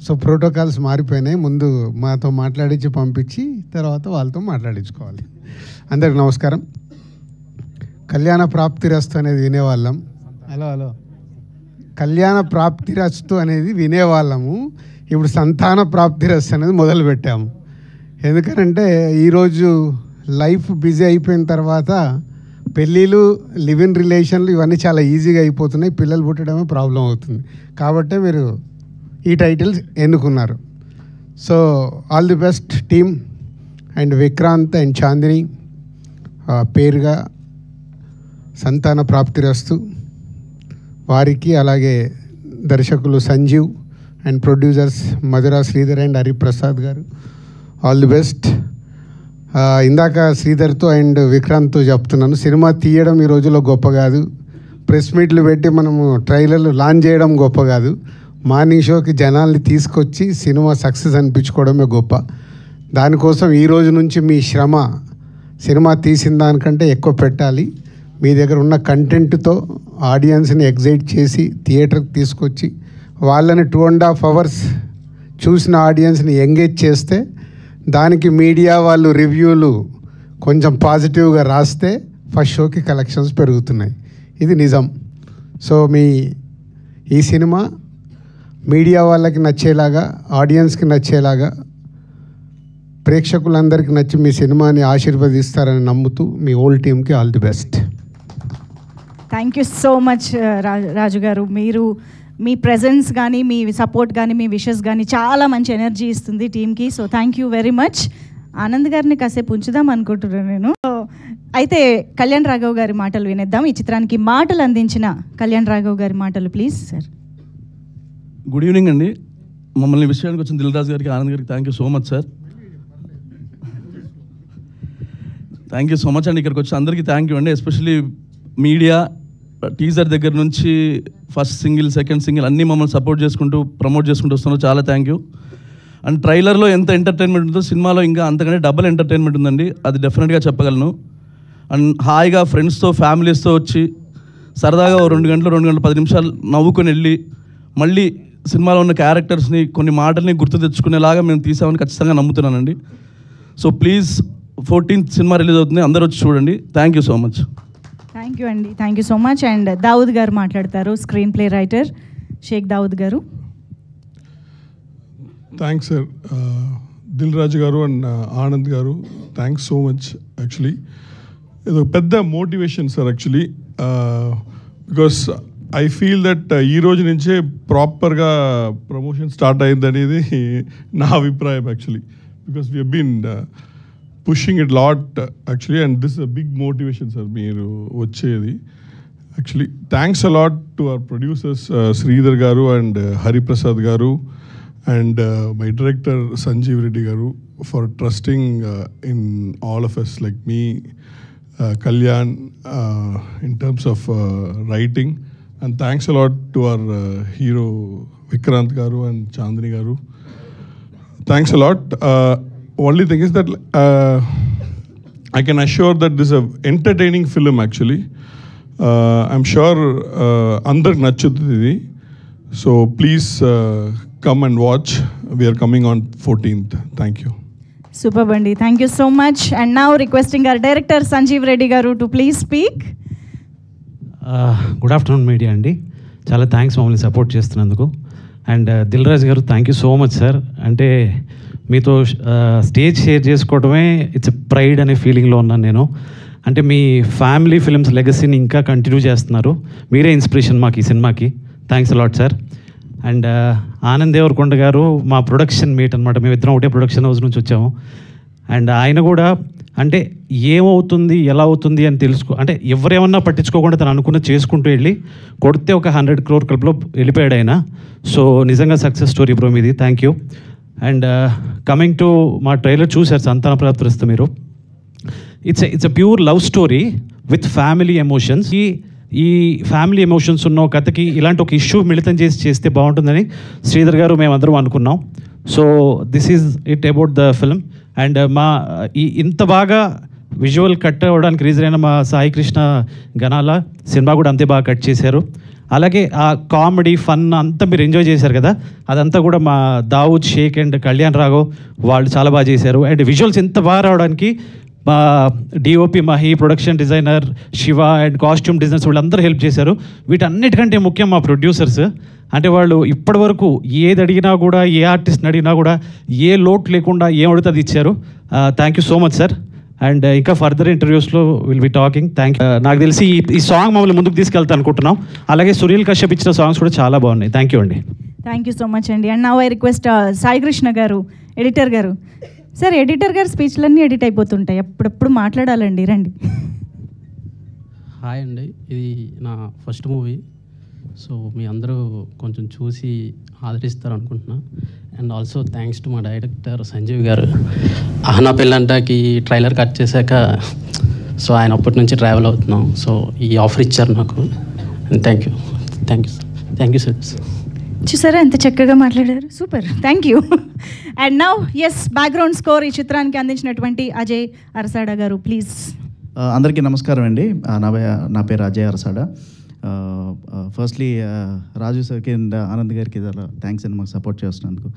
So protocols మారిపోయినాయి. ముందు మాతో మాట్లాడించి పంపించి తర్వాత వాళ్ళతో మాట్లాడించుకోవాలి. అందరికి నమస్కారం. కళ్యాణ ప్రాప్తిరస్తు అనేది వినేవాళ్ళం. హలో కళ్యాణ ప్రాప్తిరస్తు అనేది వినేవాళ్ళము. ఇప్పుడు సంతాన ప్రాప్తిరస్తు అనేది మొదలుపెట్టాము. ఎందుకనంటే ఈరోజు లైఫ్ బిజీ అయిపోయిన తర్వాత పెళ్ళిళ్ళు, లివ్ ఇన్ రిలేషన్లు ఇవన్నీ చాలా ఈజీగా అయిపోతున్నాయి. పిల్లలు పుట్టడమే ప్రాబ్లం అవుతుంది. కాబట్టే మీరు ఈ టైటిల్స్ ఎన్నుకున్నారు. So all the best team and Vikrant and Chandini పేరుగా సంతాన ప్రాప్తిరస్తు వారికి, అలాగే దర్శకులు Sanjeev and producers Madhura, Sridhar and Hariprasad garu all the best. ఇందాక శ్రీధర్తో అండ్ విక్రాంత్తో చెప్తున్నాను, సినిమా తీయడం ఈ రోజుల్లో గొప్ప కాదు, ప్రెస్ మీట్లు పెట్టి మనము ట్రైలర్లు లాంచ్ చేయడం గొప్ప కాదు, మార్నింగ్ షోకి జనాల్ని తీసుకొచ్చి సినిమా సక్సెస్ అనిపించుకోవడమే గొప్ప. దానికోసం ఈ రోజు నుంచి మీ శ్రమ సినిమా తీసిన దానికంటే ఎక్కువ పెట్టాలి. మీ దగ్గర ఉన్న కంటెంట్తో ఆడియన్స్ని ఎగ్జైట్ చేసి థియేటర్కి తీసుకొచ్చి వాళ్ళని 2.5 hours చూసిన ఆడియన్స్ని ఎంగేజ్ చేస్తే, దానికి మీడియా వాళ్ళు రివ్యూలు కొంచెం పాజిటివ్గా రాస్తే ఫస్ట్ షోకి కలెక్షన్స్ పెరుగుతున్నాయి. ఇది నిజం. సో మీ ఈ సినిమా మీడియా వాళ్ళకి నచ్చేలాగా, ఆడియన్స్కి నచ్చేలాగా, ప్రేక్షకులందరికీ నచ్చి మీ సినిమాని ఆశీర్వదిస్తారని నమ్ముతూ మీ హోల్ టీమ్కి all the best. Thank you so much Raju garu. మీరు మీ ప్రెజెన్స్ కానీ, మీ సపోర్ట్ కానీ, మీ విషెస్ కానీ చాలా మంచి ఎనర్జీ ఇస్తుంది టీమ్కి. So thank you very much. Anand గారిని కాసేపు ఉంచుదాం అనుకుంటున్నాను నేను. అయితే కళ్యాణ్ రాఘవ్ గారి మాటలు వినేద్దాం. ఈ చిత్రానికి మాటలు అందించిన కళ్యాణ్ రాఘవ్ గారి మాటలు ప్లీజ్ సార్. గుడ్ ఈవినింగ్ అండి. మమ్మల్ని విషయానికి వచ్చిన దిల్ రాజు గారికి, ఆనంద్ గారికి thank you so much sir. Thank you so much అండి. ఇక్కడికి వచ్చి అందరికీ థ్యాంక్ యూ అండి. ఎస్పెషలీ మీడియా, టీజర్ దగ్గర నుంచి ఫస్ట్ సింగిల్, సెకండ్ సింగిల్ అన్నీ మమ్మల్ని సపోర్ట్ చేసుకుంటూ ప్రమోట్ చేసుకుంటూ వస్తున్నారు. చాలా థ్యాంక్ యూ. అండ్ ట్రైలర్లో ఎంత ఎంటర్టైన్మెంట్ ఉందో సినిమాలో ఇంకా అంతకంటే డబుల్ ఎంటర్టైన్మెంట్ ఉందండి, అది డెఫినెట్గా చెప్పగలను. అండ్ హాయిగా ఫ్రెండ్స్తో, ఫ్యామిలీస్తో వచ్చి సరదాగా 2 గంటలు 2 గంటల 10 నిమిషాలు నవ్వుకొని వెళ్ళి మళ్ళీ సినిమాలో ఉన్న క్యారెక్టర్స్ని, కొన్ని మాటల్ని గుర్తు తెచ్చుకునేలాగా మేము తీసామని ఖచ్చితంగా నమ్ముతున్నానండి. సో ప్లీజ్ 14th సినిమా రిలీజ్ అవుతుంది, అందరూ వచ్చి చూడండి. Thank you so much. Thank you అండి. Thank you so much. And Dawood garu మాట్లాడతారు, screenplay writer Sheikh Dawood garu. Thanks sir. Dil Raju గారు అండ్ ఆనంద్ గారు, థ్యాంక్స్ సో మచ్. యాక్చువల్లీ ఇది ఒక పెద్ద motivation sir actually, because I feel that ఈ రోజు నుంచే ప్రాపర్గా ప్రమోషన్ స్టార్ట్ అయింది అనేది నా అభిప్రాయం actually, because we been pushing it lot actually, and this a big motivation sir మీరు వచ్చేది actually. Thanks a lot to our producers Sridhar garu and Hariprasad గారు and my director Sanjeev Reddy garu for trusting in all of us, like me, Kalyan, in terms of writing, and thanks a lot to our hero Vikrant garu and Chandni garu. Thanks a lot. Only thing is that I can assure that this is a entertaining film actually. I'm sure andarku nachutadi, so please come and watch. We are coming on 14th. Thank you. Super Bandi. Thank you so much. And now requesting our director Sanjeev Reddy garu to please speak. Good afternoon media andi. Chala thanks మమ్మల్ని support చేస్తున్నందుకు. And Dil Raju గారు thank you so much sir. అంటే మీతో stage share చేసుకోవడమే it's pride అనే ఫీలింగ్లో ఉన్నాను నేను. అంటే మీ ఫ్యామిలీ ఫిల్మ్స్ లెగసీని ఇంకా కంటిన్యూ చేస్తున్నారు, మీరే ఇన్స్పిరేషన్ మాకు ఈ సినిమాకి. Thanks a lot sir. And Anand Devarakonda garu మా ప్రొడక్షన్ మేట్ అనమాట, మేమిద్దరం ఒకటే ప్రొడక్షన్ హౌస్ నుంచి వచ్చాము. అండ్ ఆయన కూడా అంటే ఏమవుతుంది, ఎలా అవుతుంది అని అంటే ఎవరేమన్నా పట్టించుకోకుండా తను అనుకున్న చేసుకుంటూ వెళ్ళి కొడితే ఒక 100 crore క్లబ్లో వెళ్ళిపోయాడు ఆయన. సో నిజంగా సక్సెస్ స్టోరీ బ్రో మీది. Thank you. And coming to మా ట్రైలర్ చూశారు సంతాన ప్రాప్తిరస్తు మీరు. It's a pure love story with family emotions. ఈ ఫ్యామిలీ ఎమోషన్స్ ఉన్న కథకి ఇలాంటి ఒక ఇష్యూ మిళితం చేస్తే బాగుంటుందని శ్రీధర్ గారు మేమందరం అనుకున్నాం. So this is it about the film. And మా ఇంత బాగా విజువల్ కట్ అవ్వడానికి రీజన్ అయిన మా సాయి కృష్ణ గణాల సినిమా కూడా అంతే బాగా కట్ చేశారు. అలాగే ఆ కామెడీ ఫన్ అంతా మీరు ఎంజాయ్ చేశారు కదా, అదంతా కూడా మా దావుద్ షేక్ అండ్ కళ్యాణ్ రాఘవ్ వాళ్ళు చాలా బాగా చేశారు. అండ్ విజువల్స్ ఎంత బాగా రావడానికి మా DOP Mahi, production designer Shiva and costume designers వీళ్ళందరూ హెల్ప్ చేశారు. వీటన్నిటికంటే ముఖ్యం మా ప్రొడ్యూసర్స్. అంటే వాళ్ళు ఇప్పటి వరకు ఏది అడిగినా కూడా, ఏ ఆర్టిస్ట్ని అడిగినా కూడా ఏ లోటు లేకుండా ఏం అడిగితే అది ఇచ్చారు. Thank you so much sir. And ఇంకా ఫర్దర్ ఇంటర్వ్యూస్లో will be talking. Thank you. నాకు తెలిసి ఈ సాంగ్ మమ్మల్ని ముందుకు తీసుకెళ్తా అనుకుంటున్నాం. అలాగే సునీల్ కశ్యప్ ఇచ్చిన సాంగ్స్ కూడా చాలా బాగున్నాయి. థ్యాంక్ యూ అండి. థ్యాంక్ యూ సో మచ్ అండి. And now I request Sai Krishna గారు, ఎడిటర్ గారు. సార్, ఎడిటర్ గారు స్పీచ్లన్నీ ఎడిట్ అయిపోతుంటాయి, అప్పుడప్పుడు మాట్లాడాలండి, రండి. హాయ్ అండి, ఇది నా ఫస్ట్ మూవీ. సో మీ అందరూ కొంచెం చూసి ఆదరిస్తారు అనుకుంటున్నా. అండ్ ఆల్సో థ్యాంక్స్ టు మా డైరెక్టర్ సంజీవ్ గారు. ఆహనా పెళ్ళంటాకి ట్రైలర్ కట్ చేశాక సో ఆయన అప్పటి నుంచి ట్రావెల్ అవుతున్నాం. సో ఈ ఆఫర్ ఇచ్చారు నాకు. And thank you sir. చూసారా ఎంత చక్కగా మాట్లాడారు, super, thank you. And now yes, background score ఈ చిత్రానికి అందించినటువంటి అజయ్ అరసాడ గారు, ప్లీజ్. అందరికీ నమస్కారం అండి. నా పేరు అజయ్ అరసాడ. ఫస్ట్లీ రాజు సార్కి అండ్ ఆనంద్ గారికి థ్యాంక్స్ అండి మాకు సపోర్ట్ చేస్తున్నందుకు.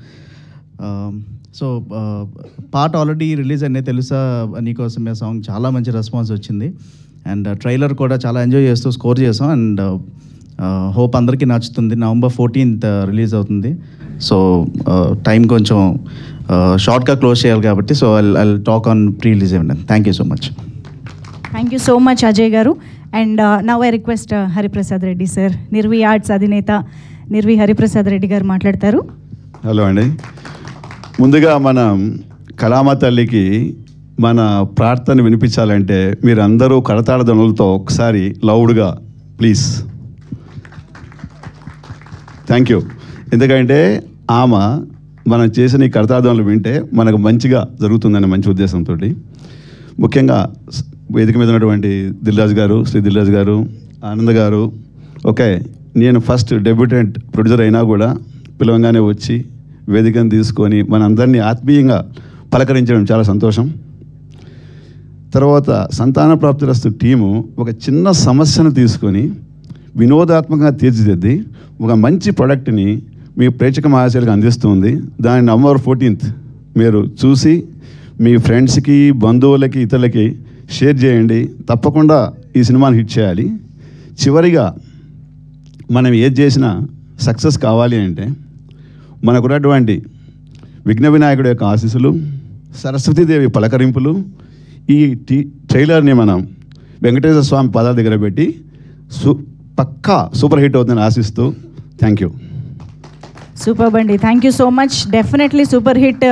సో పాట ఆల్రెడీ రిలీజ్ అనే తెలుసా నీకోసమే సాంగ్ చాలా మంచి రెస్పాన్స్ వచ్చింది. అండ్ ట్రైలర్ కూడా చాలా ఎంజాయ్ చేస్తూ స్కోర్ చేసాం. అండ్ హోప్ అందరికీ నచ్చుతుంది. November 14th రిలీజ్ అవుతుంది. సో టైం కొంచెం షార్ట్గా క్లోజ్ చేయాలి కాబట్టి so I talk on pre release ఇవ్వండి. Thank you so much. Thank you so much Ajay garu. And now I request Hariprasad Reddy sir, Nirvi arts అధినేత నిర్వి హరిప్రసాద్ రెడ్డి గారు మాట్లాడతారు. హలో అండి. ముందుగా మనం కళామ తల్లికి మన ప్రార్థన వినిపించాలంటే మీరందరూ కరతాళ ధ్వనులతో ఒకసారి లౌడ్గా ప్లీజ్. Thank you. ఎందుకంటే ఆమె మనం చేసిన ఈ కరతాళ ధ్వనులు వింటే మనకు మంచిగా జరుగుతుందనే మంచి ఉద్దేశంతో ముఖ్యంగా వేదిక మీద ఉన్నటువంటి దిల్రాజు గారు, శ్రీ దిల్రాజు గారు, ఆనంద్ గారు, ఓకే, నేను ఫస్ట్ డెబ్యూటెంట్ ప్రొడ్యూసర్ అయినా కూడా పిలవంగానే వచ్చి వేదికను తీసుకొని మనందరినీ ఆత్మీయంగా పలకరించడం చాలా సంతోషం. తర్వాత సంతాన ప్రాప్తిరస్తు టీము ఒక చిన్న సమస్యను తీసుకొని వినోదాత్మకంగా తీర్చిదిద్ది ఒక మంచి ప్రోడక్ట్ని మీ ప్రేక్షక మహాశయులకు అందిస్తుంది. దాన్ని November 14th మీరు చూసి మీ ఫ్రెండ్స్కి, బంధువులకి, ఇతరులకి షేర్ చేయండి. తప్పకుండా ఈ సినిమాని హిట్ చేయాలి. చివరిగా మనం ఏది చేసినా సక్సెస్ కావాలి అంటే మనకున్నటువంటి విఘ్న వినాయకుడి యొక్క ఆశీస్సులు, సరస్వతీదేవి పలకరింపులు, ఈ ట్రైలర్ని మనం వెంకటేశ్వర స్వామి పాదాల దగ్గర పెట్టి పక్కా సూపర్ హిట్ అవుతుందని ఆశిస్తూ థ్యాంక్ యూ. సూపర్ అండి, thank you so much. Definitely super hit.